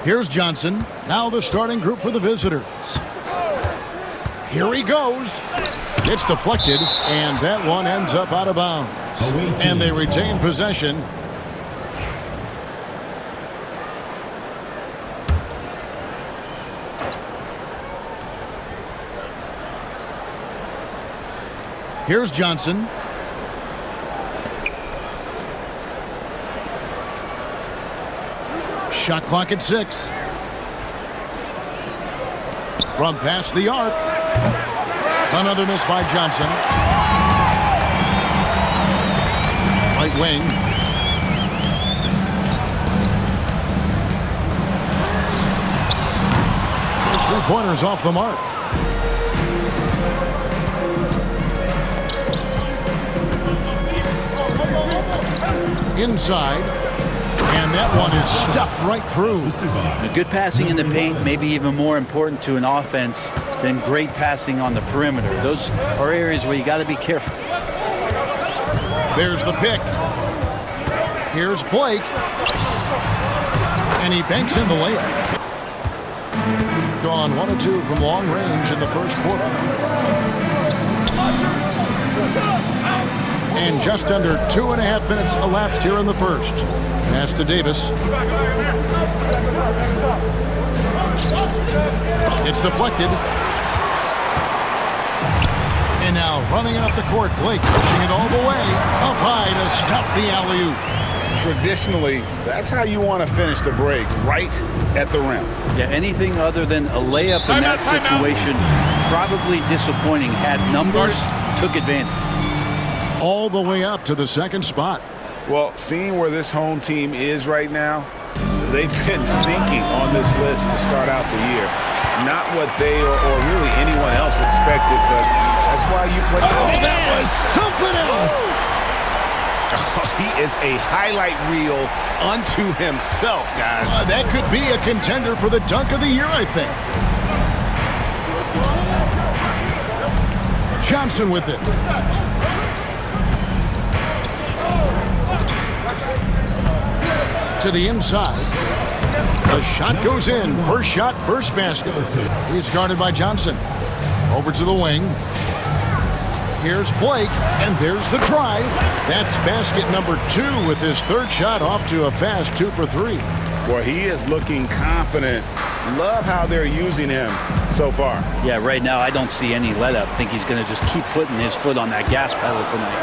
Here's Johnson. Now the starting group for the visitors. Here he goes. It's deflected, and that one ends up out of bounds. And they retain possession. Here's Johnson. Shot clock at 6. From past the arc. Another miss by Johnson. Right wing. His three-pointer's off the mark. Inside. And that one is stuffed right through. Good passing in the paint, maybe even more important to an offense than great passing on the perimeter. Those are areas where you got to be careful. There's the pick. Here's Blake. And he banks in the layup. Gone 1 of 2 from long range in the first quarter. And just under 2.5 minutes elapsed here in the first. Pass to Davis. It's deflected. And now running up the court, Blake pushing it all the way. Up high to stuff the alley-oop. Traditionally, that's how you want to finish the break, right at the rim. Yeah, anything other than a layup in that situation, probably disappointing. Had numbers, took advantage. All the way up to the second spot. Well, seeing where this home team is right now, they've been sinking on this list to start out the year. Not what they or really anyone else expected, but that's why you play. Oh, that was something else. He is a highlight reel unto himself, guys. That could be a contender for the dunk of the year, I think. Johnson with it. To the inside. The shot goes in. First shot, first basket. He's guarded by Johnson. Over to the wing. Here's Blake, and there's the drive. That's basket number 2 with his third shot off to a fast 2 for 3. Boy, he is looking confident. Love how they're using him so far. Yeah, right now I don't see any let-up. I think he's going to just keep putting his foot on that gas pedal tonight.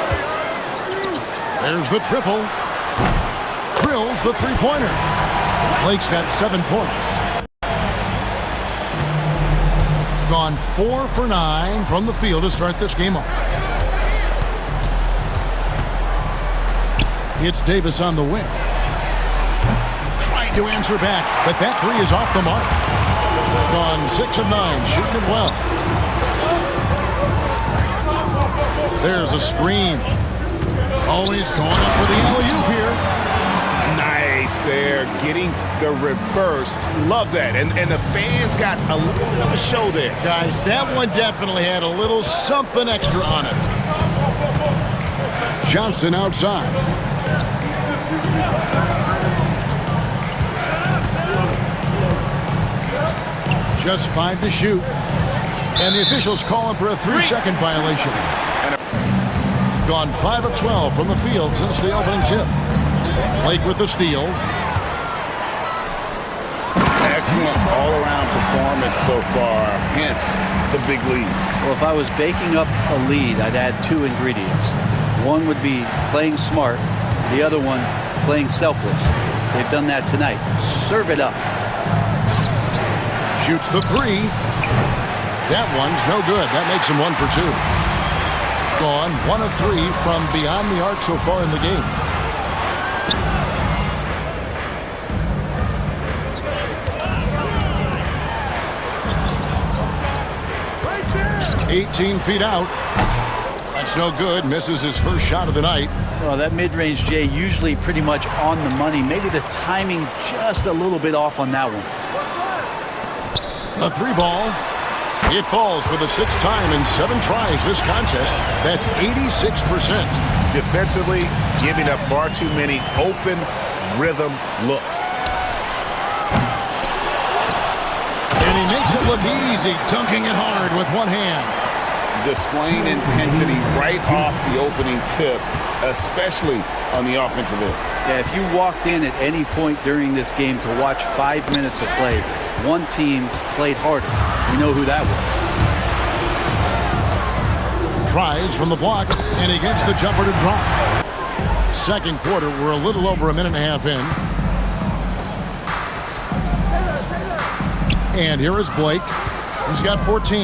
There's the triple. Drills the three-pointer. Blake's got 7 points. Gone 4 for 9 from the field to start this game off. It's Davis on the wing. Trying to answer back, but that 3 is off the mark. Gone 6 of 9, shooting it well. There's a screen. Always going up for the alley-oop here. Nice there, getting the reverse. Love that. And the fans got a little bit of a show there. Guys, that one definitely had a little something extra on it. Johnson outside. Just 5 to shoot. And the officials calling for a 3-second violation. Gone 5 of 12 from the field since the opening tip. Blake with the steal. Excellent all-around performance so far, hence the big lead. Well, if I was baking up a lead, I'd add 2 ingredients. One would be playing smart. The other one, playing selfless. They've done that tonight. Serve it up. Shoots the 3. That one's no good. That makes him 1 for 2. Gone 1 of 3 from beyond the arc so far in the game. 18 feet out. That's no good. Misses his first shot of the night. Well, that mid-range, Jay, usually pretty much on the money. Maybe the timing just a little bit off on that one. A 3 ball. It falls for the 6th time in 7 tries this contest. That's 86%. Defensively, giving up far too many open rhythm looks. look easy, dunking it hard with one hand. Displaying intensity right off the opening tip, especially on the offensive end. Yeah, if you walked in at any point during this game to watch 5 minutes of play, one team played harder. You know who that was. Tries from the block, and he gets the jumper to drop. Second quarter, we're a little over a minute and a half in. And here is Blake. He's got 14.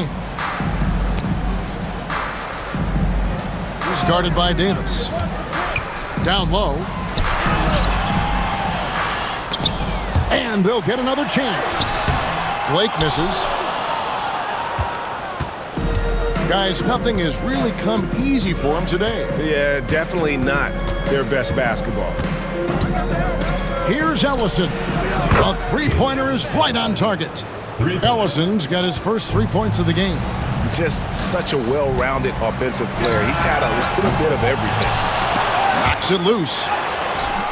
He's guarded by Davis. Down low. And they'll get another chance. Blake misses. Guys, nothing has really come easy for him today. Yeah, definitely not their best basketball. Here's Ellison. A three-pointer is right on target. Ellison's got his first 3 points of the game. Just such a well-rounded offensive player. He's got a little bit of everything. Knocks it loose.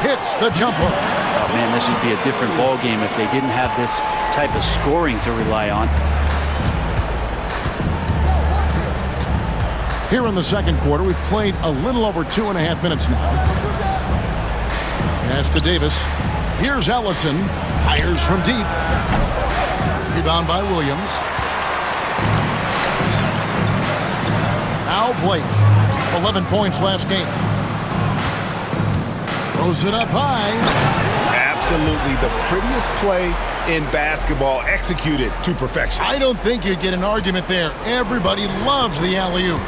Hits the jumper. Oh, man, this would be a different ball game if they didn't have this type of scoring to rely on. Here in the second quarter, we've played a little over 2.5 minutes now. Pass to Davis. Here's Ellison. Fires from deep. Rebound by Williams. Now Blake. 11 points last game. Throws it up high. Absolutely the prettiest play in basketball, executed to perfection. I don't think you'd get an argument there. Everybody loves the alley-oop.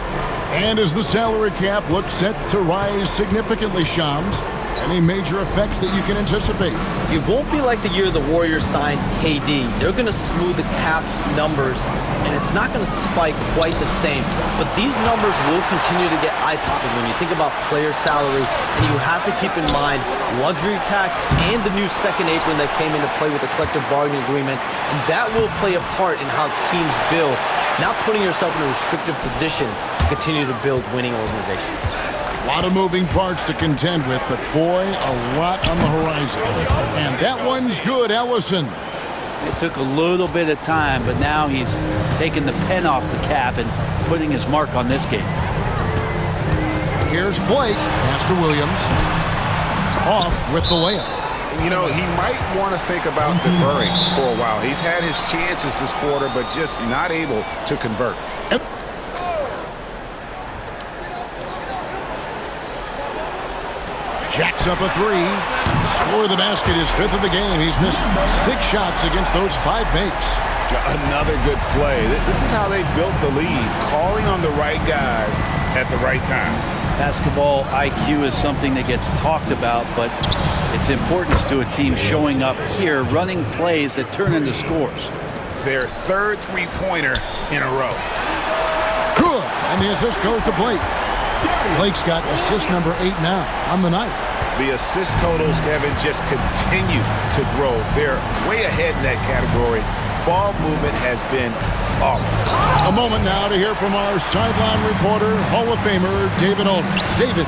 And as the salary cap looks set to rise significantly, Shams, any major effects that you can anticipate? It won't be like the year the Warriors signed KD. They're going to smooth the cap numbers, and it's not going to spike quite the same. But these numbers will continue to get eye-popping when you think about player salary, and you have to keep in mind luxury tax and the new second apron that came into play with the collective bargaining agreement, and that will play a part in how teams build, not putting yourself in a restrictive position to continue to build winning organizations. A lot of moving parts to contend with, but boy, a lot on the horizon. And that one's good, Ellison. It took a little bit of time, but now he's taking the pen off the cap and putting his mark on this game. Here's Blake. Pass to Williams. Off with the layup. You know, he might want to think about deferring for a while. He's had his chances this quarter, but just not able to convert. Jacks up a three. Score the basket, his fifth of the game. He's missed 6 shots against those 5 makes. Another good play. This is how they built the lead, calling on the right guys at the right time. Basketball IQ is something that gets talked about, but its importance to a team showing up here, running plays that turn into scores. Their third three-pointer in a row. Good. And the assist goes to Blake. Blake's got assist number 8 now on the night. The assist totals, Kevin, just continue to grow. They're way ahead in that category. Ball movement has been flawless. A moment now to hear from our sideline reporter, Hall of Famer David Aldridge. David.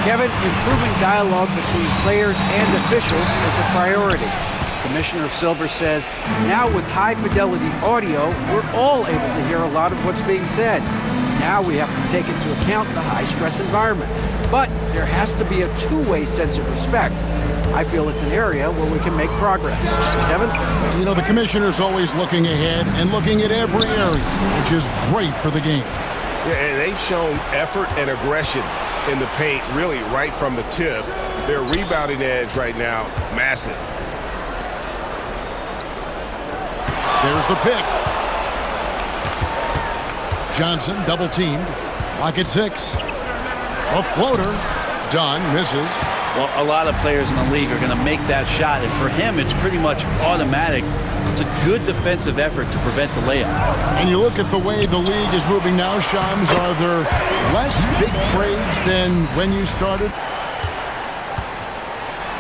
Kevin, improving dialogue between players and officials is a priority. Commissioner Silver says, now with high-fidelity audio, we're all able to hear a lot of what's being said. Now we have to take into account the high-stress environment. But there has to be a two-way sense of respect. I feel it's an area where we can make progress. Kevin? You know, the commissioner's always looking ahead and looking at every area, which is great for the game. Yeah, and they've shown effort and aggression in the paint, really right from the tip. Their rebounding edge right now, massive. There's the pick. Johnson double-teamed. Lock at 6. A floater. Dunn misses. Well, a lot of players in the league are going to make that shot, and for him, it's pretty much automatic. It's a good defensive effort to prevent the layup. And you look at the way the league is moving now, Shams, are there less big trades than when you started?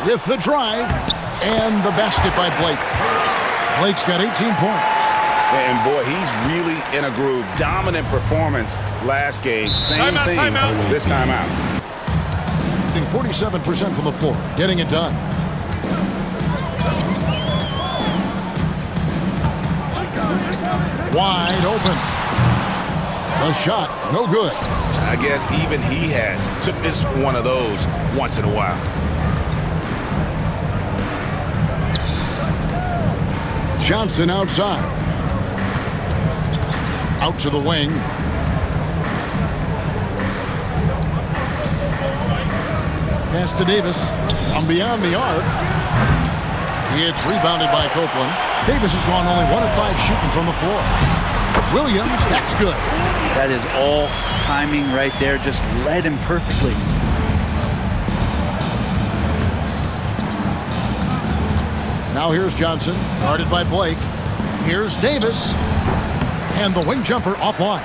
With the drive and the basket by Blake. Blake's got 18 points. And boy, he's really in a groove. Dominant performance last game. Same thing this time out. 47% from the floor, getting it done. Wide open. The shot, no good. I guess even he has to miss one of those once in a while. Johnson outside. Out to the wing. Pass to Davis. From beyond the arc. It's rebounded by Copeland. Davis has gone only 1 of 5 shooting from the floor. Williams, that's good. That is all timing right there. Just led him perfectly. Now here's Johnson, guarded by Blake. Here's Davis. And the wing jumper offline.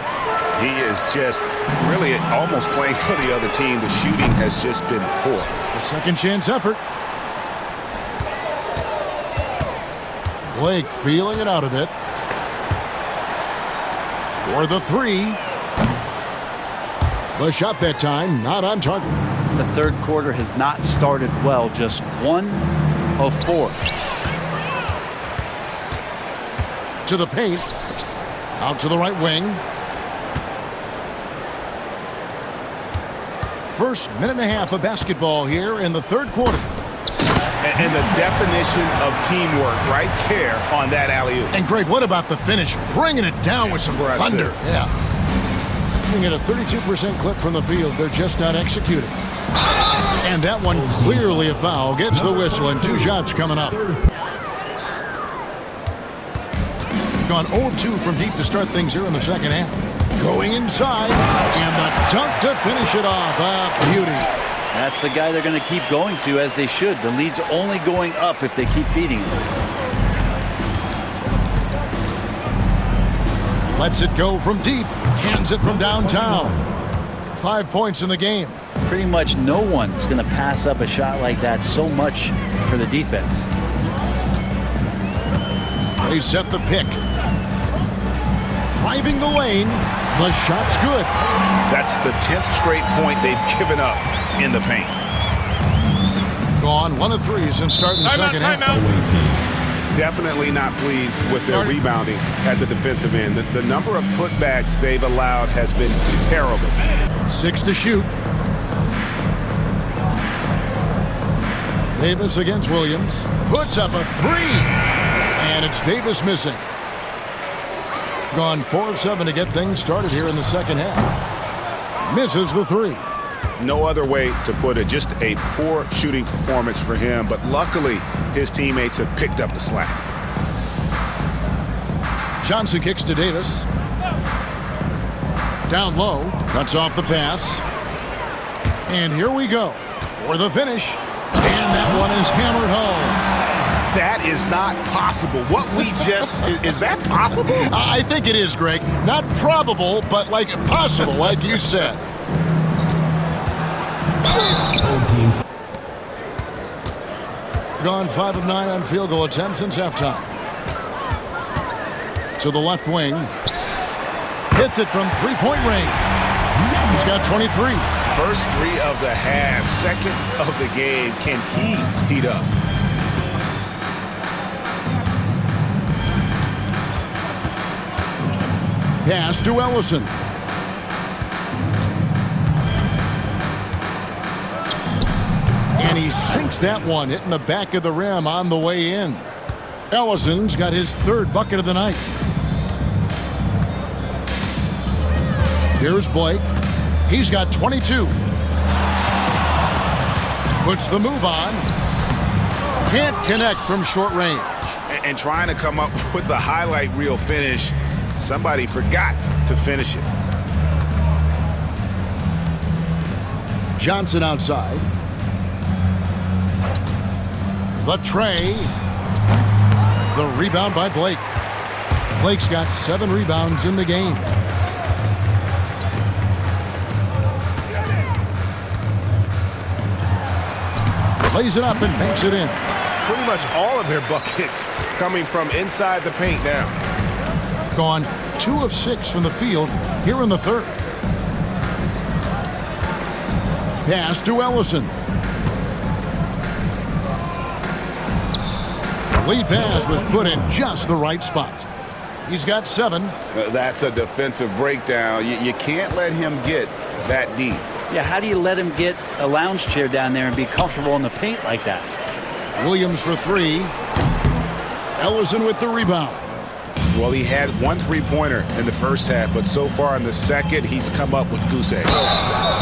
He is just really almost playing for the other team. The shooting has just been poor. A second chance effort. Blake feeling it out a bit. For the 3. The shot that time, not on target. The third quarter has not started well. Just 1 of 4. To the paint. Out to the right wing. First minute and a half of basketball here in the third quarter. And the definition of teamwork right there on that alley-oop. And Greg, what about the finish? Bringing it down with some thunder. Yeah. Looking at a 32% clip from the field. They're just not executing. And that one clearly a foul. Gets the whistle and 2 shots coming up. Gone 0 of 2 from deep to start things here in the second half. Going inside. And the dunk to finish it off. A beauty. That's the guy they're going to keep going to, as they should. The lead's only going up if they keep feeding him. Lets it go from deep. Cans it from downtown. 5 points in the game. Pretty much no one's going to pass up a shot like that. So much for the defense. They set the pick. Driving the lane. The shot's good. That's the 10th straight point they've given up in the paint. Gone 1 of 3 since starting the second half. Definitely not pleased with their rebounding at the defensive end. The number of putbacks they've allowed has been terrible. 6 to shoot. Davis against Williams. Puts up a 3. And it's Davis missing. Gone 4 of 7 to get things started here in the second half. Misses the 3. No other way to put it. Just a poor shooting performance for him. But luckily, his teammates have picked up the slack. Johnson kicks to Davis. Down low. Cuts off the pass. And here we go for the finish. And that one is hammered home. That is not possible. What we just... is that possible? I think it is, Greg. Not probable, but like possible, like you said. Gone 5 of 9 on field goal attempts since halftime. To the left wing. Hits it from 3-point range. He's got 23. First 3 of the half. Second of the game. Can he heat up? Pass to Ellison. And he sinks that one, hitting the back of the rim on the way in. Ellison's got his 3rd bucket of the night. Here's Blake. He's got 22. Puts the move on. Can't connect from short range. And trying to come up with the highlight reel finish. Somebody forgot to finish it. Johnson outside. The tray. The rebound by Blake. Blake's got 7 rebounds in the game. Lays it up and banks it in. Pretty much all of their buckets coming from inside the paint now. Gone 2 of 6 from the field here in the third. Pass to Ellison. The lead pass was put in just the right spot. He's got 7. That's a defensive breakdown. You can't let him get that deep. Yeah, how do you let him get a lounge chair down there and be comfortable in the paint like that? Williams for 3. Ellison with the rebound. Well, he had 1 3-pointer in the first half, but so far in the second, he's come up with goose egg.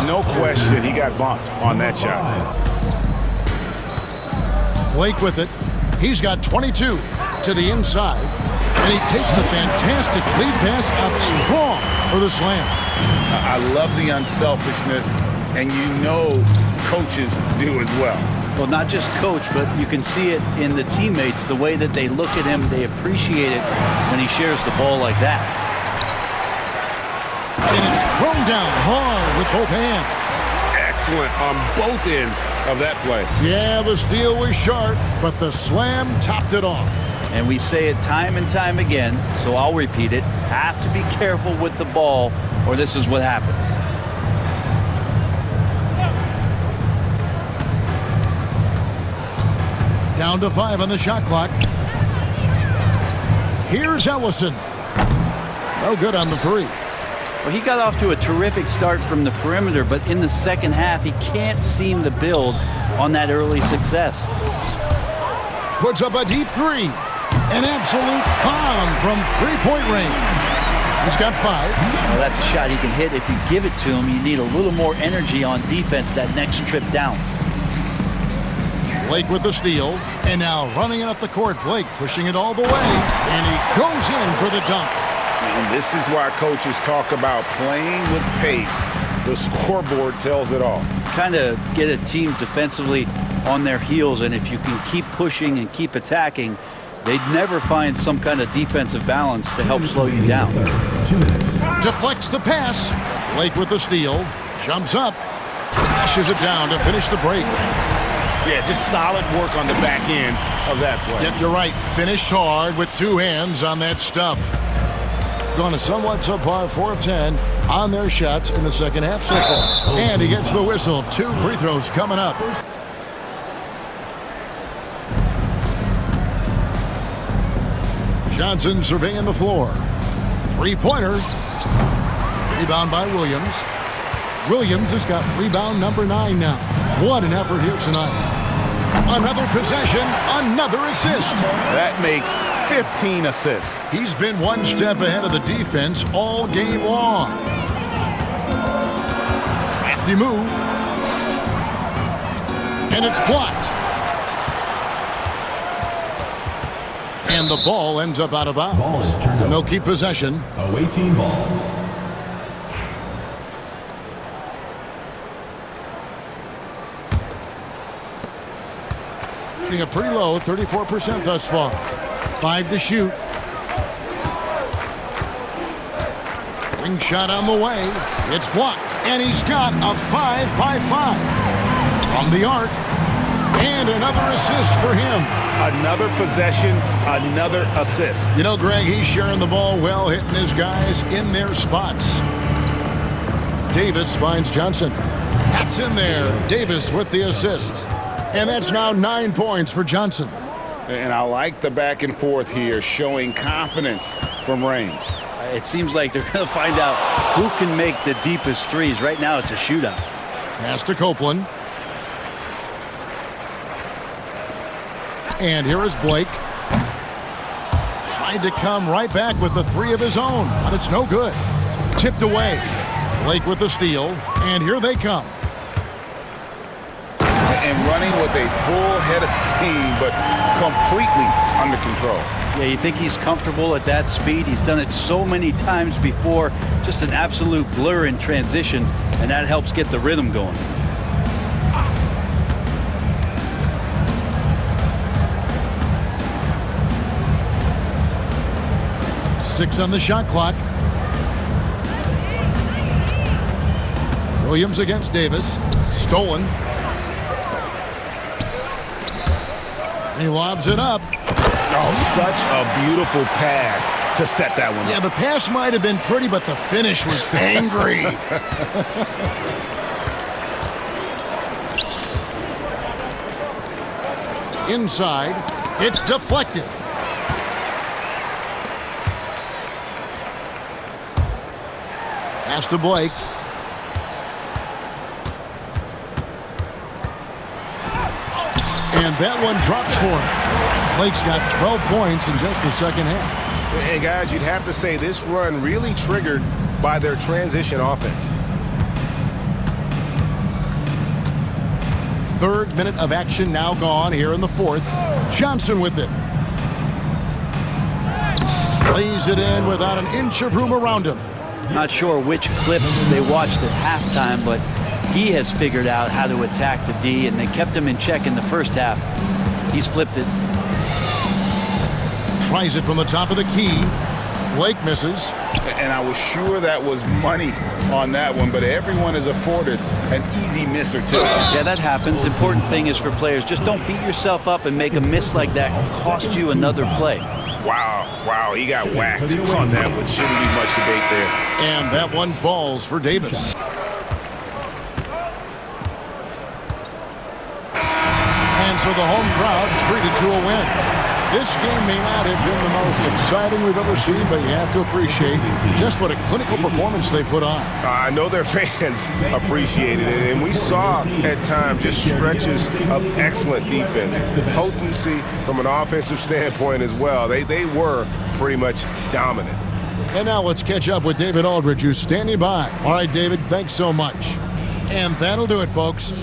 No question, he got bumped on that shot. Blake with it. He's got 22 to the inside, and he takes the fantastic lead pass up strong for the slam. I love the unselfishness, and you know coaches do as well. Well, not just coach, but you can see it in the teammates, the way that they look at him. They appreciate it when he shares the ball like that. And it's thrown down hard with both hands. Excellent on both ends of that play. Yeah, the steal was sharp, but the slam topped it off. And we say it time and time again, so I'll repeat it. Have to be careful with the ball, or this is what happens. Down to 5 on the shot clock. Here's Ellison. No good on the 3. Well, he got off to a terrific start from the perimeter, but in the second half, he can't seem to build on that early success. Puts up a deep 3. An absolute bomb from 3-point range. He's got 5. Well, that's a shot he can hit. If you give it to him, you need a little more energy on defense that next trip down. Blake with the steal, and now running it up the court. Blake pushing it all the way, and he goes in for the dunk. And this is why coaches talk about playing with pace. The scoreboard tells it all. Kind of get a team defensively on their heels, and if you can keep pushing and keep attacking, they'd never find some kind of defensive balance to help slow you down. 2 minutes. Deflects the pass. Blake with the steal, jumps up, flashes it down to finish the break. Yeah, just solid work on the back end of that play. Yep, you're right. Finished hard with 2 hands on that stuff. Gone a somewhat subpar 4 of 10 on their shots in the second half so far. And he gets the whistle. 2 free throws coming up. Johnson surveying the floor. 3-pointer. Rebound by Williams. Williams has got rebound number 9 now. What an effort here tonight. Another possession, another assist. That makes 15 assists. He's been 1 step ahead of the defense all game long. Crafty move. And it's blocked. And the ball ends up out of bounds. Ball is turned And they'll over. keep possession. Away team ball. Shooting a pretty low, 34% thus far. 5 to shoot. Ring shot on the way. It's blocked. And he's got a 5-by-5 from the arc. And another assist for him. Another possession, another assist. You know, Greg, he's sharing the ball well, hitting his guys in their spots. Davis finds Johnson. That's in there. Davis with the assist. And that's now 9 points for Johnson. And I like the back and forth here, showing confidence from range. It seems like they're going to find out who can make the deepest threes. Right now, it's a shootout. Pass to Copeland. And here is Blake. Tried to come right back with the 3 of his own, but it's no good. Tipped away. Blake with the steal, and here they come. And running with a full head of steam, but completely under control. Yeah, you think he's comfortable at that speed. He's done it so many times before. Just an absolute blur in transition, and that helps get the rhythm going. Six on the shot clock. Williams against Davis. Stolen. He lobs it up. Oh, such a beautiful pass to set that one up. Yeah, the pass might have been pretty, but the finish was angry. Inside, it's deflected. Pass to Blake. And that one drops for him. Blake's got 12 points in just the second half. Hey, guys, you'd have to say this run really triggered by their transition offense. Third minute of action now gone here in the fourth. Johnson with it. Lays it in without an inch of room around him. Not sure which clips they watched at halftime, but he has figured out how to attack the D, and they kept him in check in the first half. He's flipped it. Tries it from the top of the key. Blake misses. And I was sure that was money on that one, but everyone is afforded an easy miss or two. Yeah, that happens. Important thing is for players, just don't beat yourself up and make a miss like that cost you another play. Wow, he got whacked on that one. Shouldn't be much debate there. And that one falls for Davis. And so the home crowd treated to a win. This game may not have been the most exciting we've ever seen, but you have to appreciate just what a clinical performance they put on. I know their fans appreciated it, and we saw at times just stretches of excellent defense. Potency from an offensive standpoint as well. They were pretty much dominant. And now let's catch up with David Aldridge, who's standing by. All right, David, thanks so much. And that'll do it, folks.